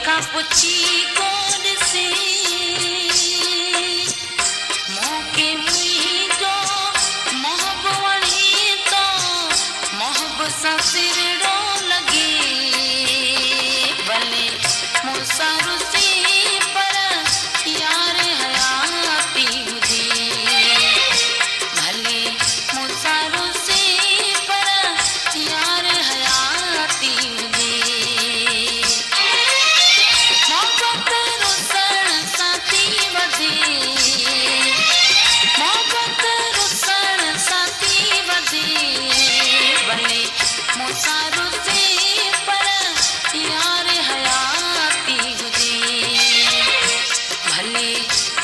कंहिंखां पुछी कोन ॾिसी मूंखे मुंहिंजो मोहब वणी थो मोहब सां सिरड़ो लॻे भले मूंसां रुसी पर यार हयाती हुजे भले मूंसां रुसी पर यार हयाती हुजे मोहबत रुसण सां थी वधे मोहबत रुसण सां थी वधे भले मूंसां रुसी पर यार हयाती हुजे भले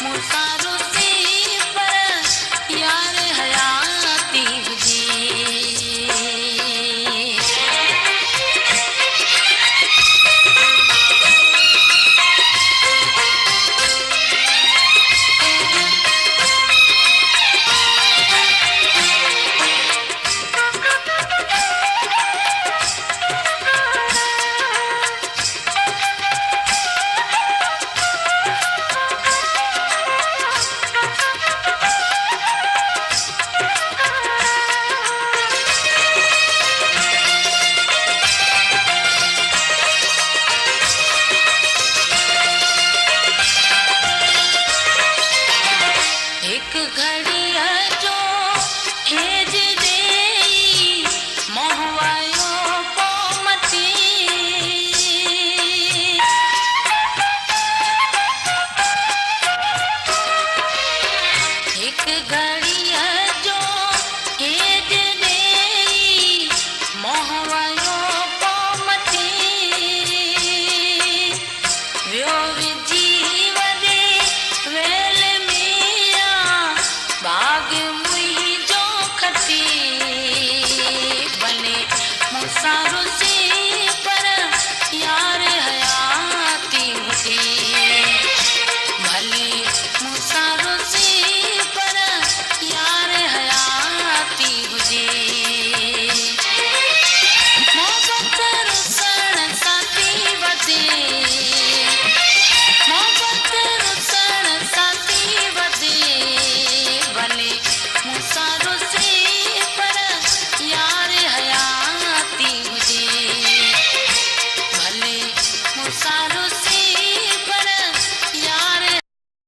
मूंसां रुसी पर यार हयाती हुजे हिकु घड़ीअ जो हेज ॾेई मोह आयो पोइ मटी हिकु घड़ीअ जो हेज ॾेई मोह आयो पोइ मटी वियो विझी वॾे वेल में बाग मुंहिंजो खटी भले मूंसां रुसी पर यार हयाती हुजे भले मूंसां रुसी पर यार हयाती हुजे मोहबत रुसण सां थी वधे मोहबत रुसण सां थी वधे भले मूंसां रुसी पर यार हयाती हुजे भले मूंसां